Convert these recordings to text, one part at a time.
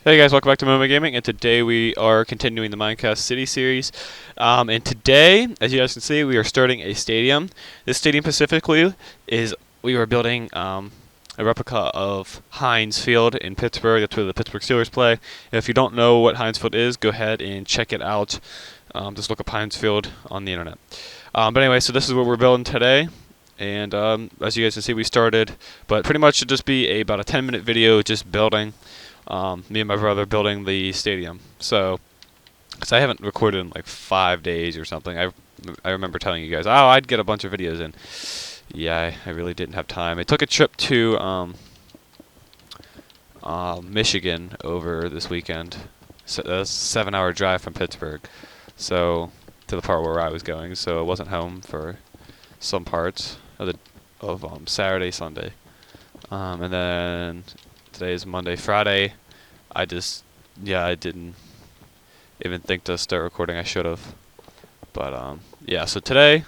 Hey guys, welcome back to Momo Gaming, and today we are continuing the Minecraft City series. And today, as you guys can see, we are starting a stadium. This stadium specifically is we are building a replica of Heinz Field in Pittsburgh. That's where the Pittsburgh Steelers play. And if you don't know what Heinz Field is, go ahead and check it out. Just look up Heinz Field on the internet. But anyway, so this is what we're building today. And as you guys can see, we started, but pretty much should just be about a 10-minute video just building. Me and my brother building the stadium. So, because I haven't recorded in like 5 days or something. I remember telling you guys, oh, I'd get a bunch of videos in. Yeah, I really didn't have time. I took a trip to Michigan over this weekend. So a 7-hour drive from Pittsburgh. So, to the part where I was going. So I wasn't home for some parts of Saturday, Sunday. And then today is Monday. Friday, I didn't even think to start recording. I should have. But, yeah, so today,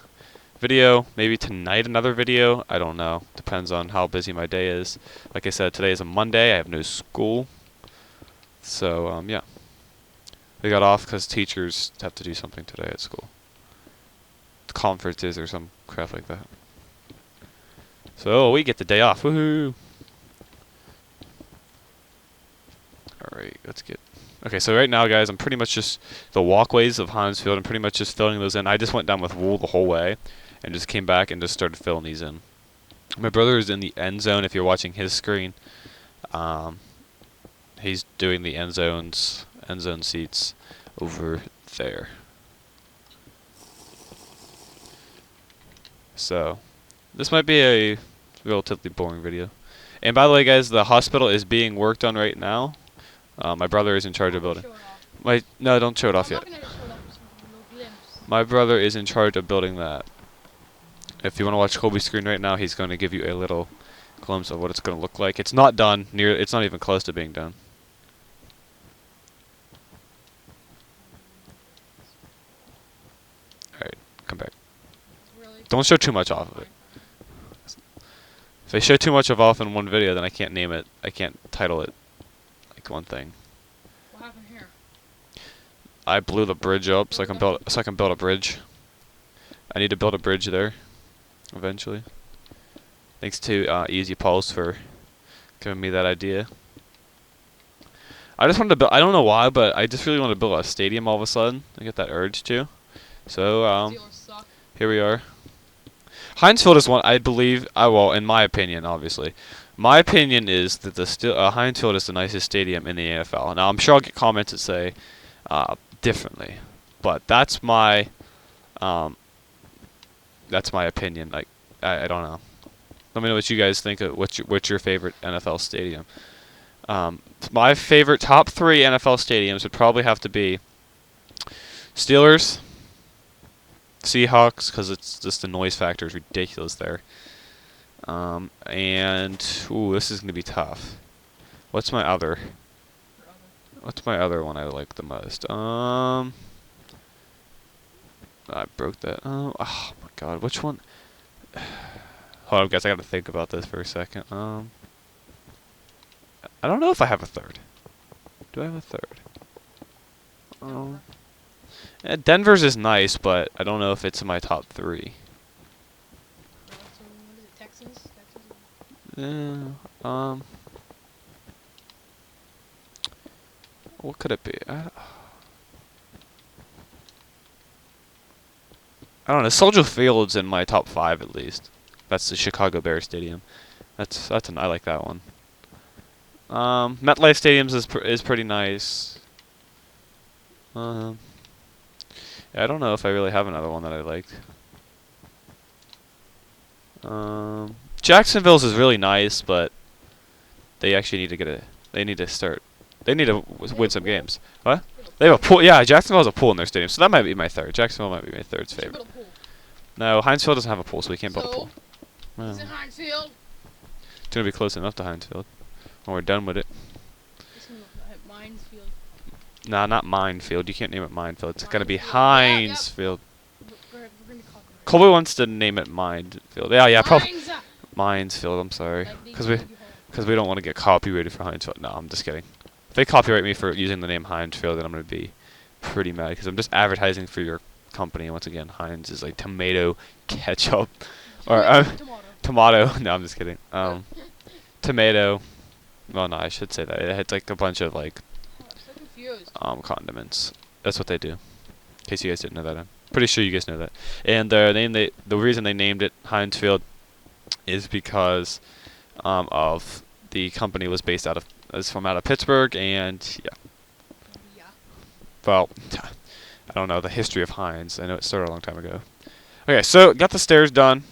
video, maybe tonight another video. I don't know. Depends on how busy my day is. Like I said, today is a Monday. I have no school. So, yeah. We got off because teachers have to do something today at school. Conferences or some crap like that. So, we get the day off. Woohoo! Alright, let's get... Okay, so right now, guys, I'm pretty much just... The walkways of Heinz Field, I'm pretty much just filling those in. I just went down with wool the whole way, and just came back and just started filling these in. My brother is in the end zone, if you're watching his screen. He's doing the end zone seats over there. So, this might be a relatively boring video. And by the way, guys, the hospital is being worked on right now. My brother is in charge of building. No, don't show it off yet. My brother is in charge of building that. If you want to watch Colby's screen right now, he's going to give you a little glimpse of what it's going to look like. It's not done. It's not even close to being done. Alright, come back. Don't show too much off of it. If I show too much off in one video, then I can't name it. I can't title it like one thing. What happened here? I blew the bridge up so I can build a bridge. I need to build a bridge there eventually. Thanks to Easy Pulse for giving me that idea. I just wanted to build. I don't know why, but I just really wanted to build a stadium all of a sudden. I get that urge to. So here we are. Heinz Field is one I believe. Well, in my opinion, obviously, my opinion is that the Heinz Field is the nicest stadium in the NFL. Now I'm sure I'll get comments that say differently, but that's my opinion. Like I don't know. Let me know what you guys think. What's your favorite NFL stadium? My favorite top 3 NFL stadiums would probably have to be Steelers, Seahawks, because it's just the noise factor is ridiculous there. And ooh, this is gonna be tough. What's my other one I like the most? I broke that. Oh my god, which one? Hold on, guys, I gotta think about this for a second. I don't know if I have a third. Do I have a third? Denver's is nice, but I don't know if it's in my top 3. What is it, Texans? What could it be? I don't know. Soldier Field's in my top 5 at least. That's the Chicago Bears stadium. I like that one. MetLife Stadiums is pretty nice. Yeah, I don't know if I really have another one that I liked. Jacksonville's is really nice, but they actually need to They need to win some games. What? They have a pool. Yeah, Jacksonville has a pool in their stadium, so that might be my third. Jacksonville might be my third favorite. No, Heinz Field doesn't have a pool, so we can't build a pool. Is it Heinz Field? It's gonna be close enough to Heinz Field when we're done with it. Heinz Field. Nah, not Minefield. You can't name it Minefield. It's gotta be Heinz Field. Colby wants to name it Minefield. Yeah, probably Minefield. I'm sorry, because we don't want to get copyrighted for Heinz Field. No, I'm just kidding. If they copyright me for using the name Heinz Field, then I'm gonna be pretty mad because I'm just advertising for your company. Once again, Heinz is like tomato ketchup or Tomato. tomato. No, I'm just kidding. Tomato. Well, no, I should say that. It's like a bunch of like Oh, I'm so confused. condiments. That's what they do. In case you guys didn't know that, I'm pretty sure you guys know that. And the reason they named it Heinz Field is because of the company was based out of Pittsburgh, and yeah. Yeah. Well, I don't know the history of Heinz. I know it started a long time ago. Okay, so got the stairs done.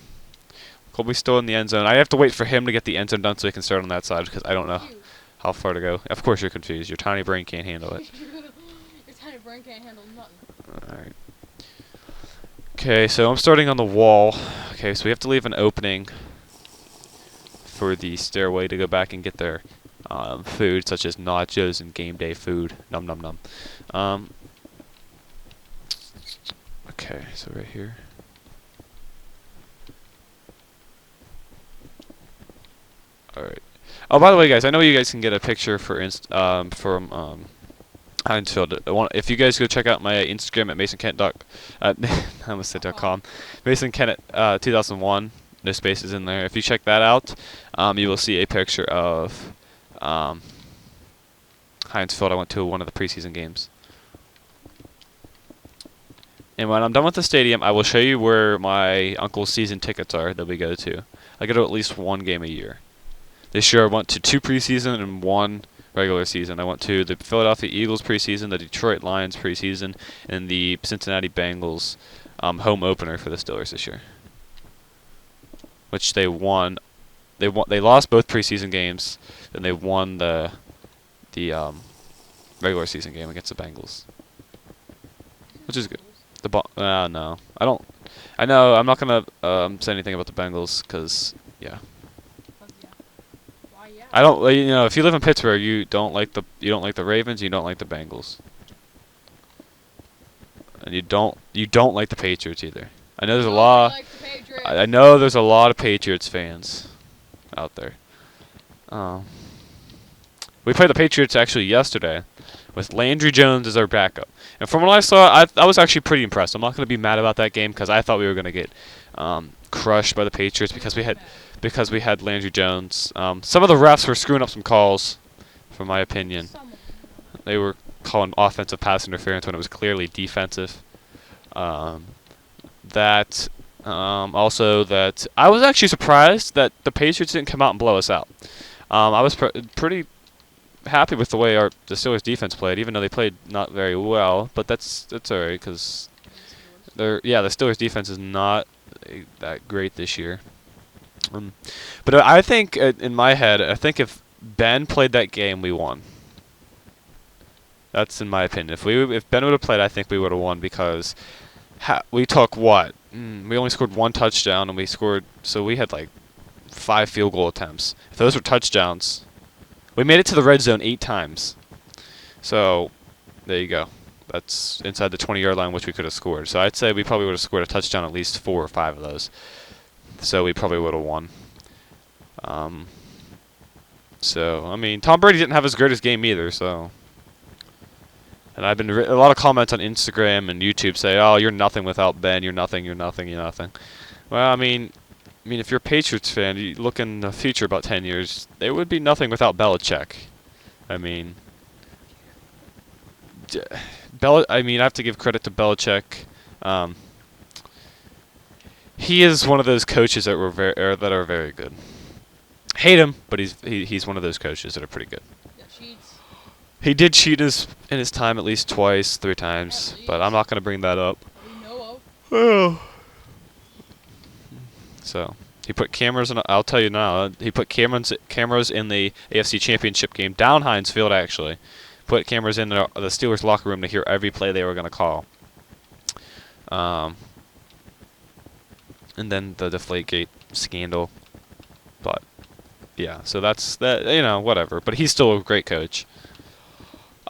Colby's still in the end zone. I have to wait for him to get the end zone done so he can start on that side because I don't know Confused. how far to go. Of course you're confused. Your tiny brain can't handle it. Your tiny brain can't handle nothing. Alright. Okay, so I'm starting on the wall. Okay, so we have to leave an opening for the stairway to go back and get their food, such as nachos and game day food. Num num num. Okay, so right here. Alright. Oh, by the way, guys, I know you guys can get a picture for from Heinz Field. If you guys go check out my Instagram at masonkent. I almost said .com. Masonkent 2001. No spaces in there. If you check that out, you will see a picture of Heinz Field. I went to one of the preseason games. And when I'm done with the stadium, I will show you where my uncle's season tickets are that we go to. I go to at least one game a year. This year I went to 2 preseason and 1 regular season. I went to the Philadelphia Eagles preseason, the Detroit Lions preseason, and the Cincinnati Bengals home opener for the Steelers this year, which they won. They lost both preseason games, then they won the regular season game against the Bengals, which is good. No, I don't. I know I'm not gonna say anything about the Bengals because yeah. Why, yeah. I don't. If you live in Pittsburgh, you don't like the Ravens. You don't like the Bengals, and you don't like the Patriots either. I know there's a lot. Like the Patriots. I know there's a lot of Patriots fans out there. We played the Patriots actually yesterday with Landry Jones as our backup, and from what I saw, I was actually pretty impressed. I'm not going to be mad about that game because I thought we were going to get crushed by the Patriots because we had Landry Jones. Some of the refs were screwing up some calls, from my opinion. They were calling offensive pass interference when it was clearly defensive. Also, that I was actually surprised that the Patriots didn't come out and blow us out. I was pretty happy with the way the Steelers defense played, even though they played not very well. But that's alright because the Steelers defense is not that great this year. But I think in my head, I think if Ben played that game, we won. That's in my opinion. If Ben would have played, I think we would have won because we took what? We only scored 1 touchdown, and we had like 5 field goal attempts. If those were touchdowns, we made it to the red zone 8 times. So there you go. That's inside the 20-yard line, which we could have scored. So I'd say we probably would have scored a touchdown at least 4 or 5 of those. So we probably would have won. So I mean, Tom Brady didn't have as great a game either. So, and I've been a lot of comments on Instagram and YouTube say, "Oh, you're nothing without Ben. You're nothing. You're nothing. You're nothing." Well, I mean, if you're a Patriots fan, you look in the future about 10 years, they would be nothing without Belichick. I mean, I have to give credit to Belichick. He is one of those coaches that are very good. Hate him, but he's one of those coaches that are pretty good. Yeah, cheats. He did cheat in his time at least 3 times, but I'm not going to bring that up. That we know of. Oh. So he put cameras in. I'll tell you now. He put cameras in the AFC Championship game down Heinz Field. Actually, put cameras in the Steelers locker room to hear every play they were going to call. And then the Deflategate scandal. But yeah, so that's that. Whatever. But he's still a great coach.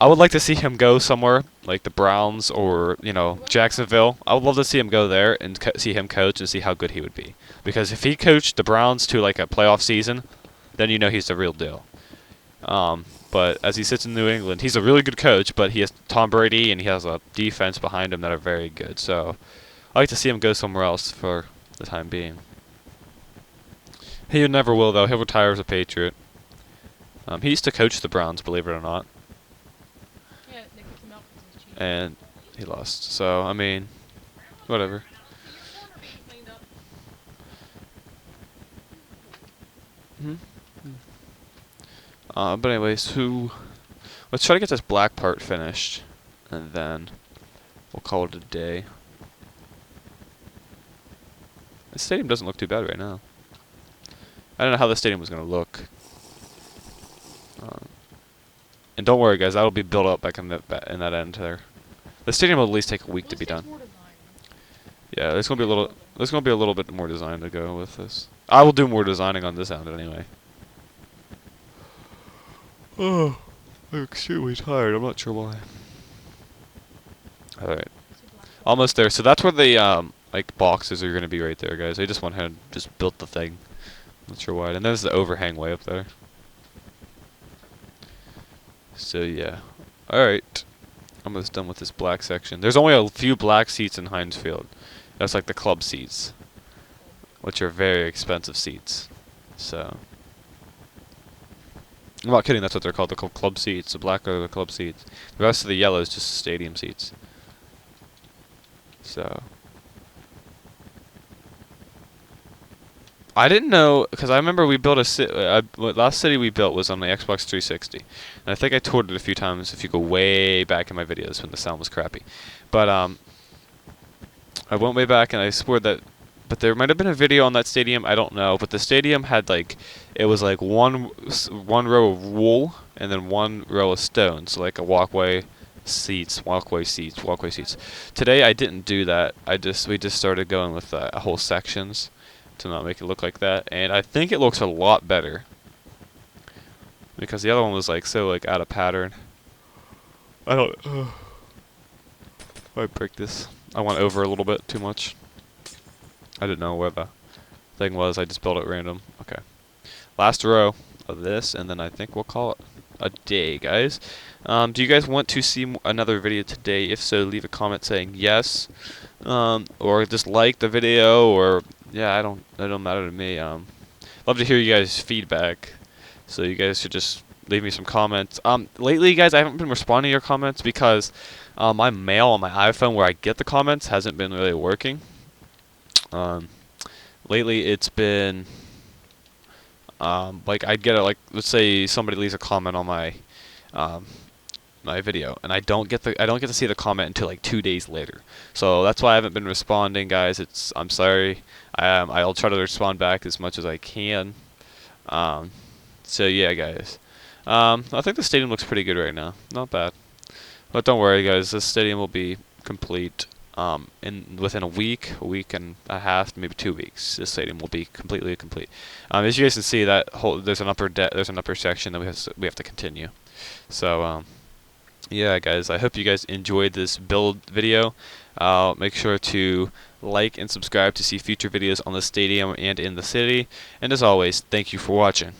I would like to see him go somewhere like the Browns or Jacksonville. I would love to see him go there and see him coach and see how good he would be. Because if he coached the Browns to like a playoff season, then he's the real deal. But as he sits in New England, he's a really good coach, but he has Tom Brady and he has a defense behind him that are very good. So I like to see him go somewhere else for the time being. He never will, though. He'll retire as a Patriot. He used to coach the Browns, believe it or not. Yeah, they kicked him out because he was cheating. And he lost. So, I mean, whatever. Your corner being cleaned up. But anyways, let's try to get this black part finished, and then we'll call it a day. The stadium doesn't look too bad right now. I don't know how the stadium was going to look. And don't worry, guys, that'll be built up back in that end there. The stadium will at least take a week to be done. Yeah, there's gonna be a little bit more design to go with this. I will do more designing on this end anyway. Oh, I'm extremely tired. I'm not sure why. All right, almost there. So that's where the like boxes are gonna be right there, guys. I just went ahead and just built the thing. Not sure why. And there's the overhang way up there. So yeah, all right. Almost done with this black section. There's only a few black seats in Heinz Field. That's like the club seats, which are very expensive seats. So I'm not kidding. That's what they're called. They're called club seats. The black are the club seats. The rest of the yellow is just stadium seats. So I didn't know, because I remember we built last city we built was on the Xbox 360, and I think I toured it a few times. If you go way back in my videos when the sound was crappy, but I went way back and I swore that, but there might have been a video on that stadium. I don't know, but the stadium had it was like one row of wool and then one row of stone, so like a walkway seats. Today I didn't do that. We just started going with whole sections to not make it look like that, and I think it looks a lot better because the other one was so out of pattern. I don't. I break this. I went over a little bit too much. I didn't know where the thing was. I just built it random. Okay. Last row of this, and then I think we'll call it a day, guys. Do you guys want to see another video today? If so, leave a comment saying yes, or just like the video, or yeah, it don't matter to me. Love to hear you guys' feedback, so you guys should just leave me some comments. Lately, guys, I haven't been responding to your comments because my mail on my iPhone, where I get the comments, hasn't been really working. Lately, it's been I'd get let's say somebody leaves a comment on my my video, and I don't get to see the comment until 2 days later. So that's why I haven't been responding, guys. I'm sorry. I'll try to respond back as much as I can. So yeah, guys. I think the stadium looks pretty good right now. Not bad. But don't worry, guys. This stadium will be complete within a week and a half, maybe 2 weeks. This stadium will be completely complete. As you guys can see, there's an upper section that we have to continue. So yeah, guys. I hope you guys enjoyed this build video. Make sure to like and subscribe to see future videos on the stadium and in the city. And as always, thank you for watching.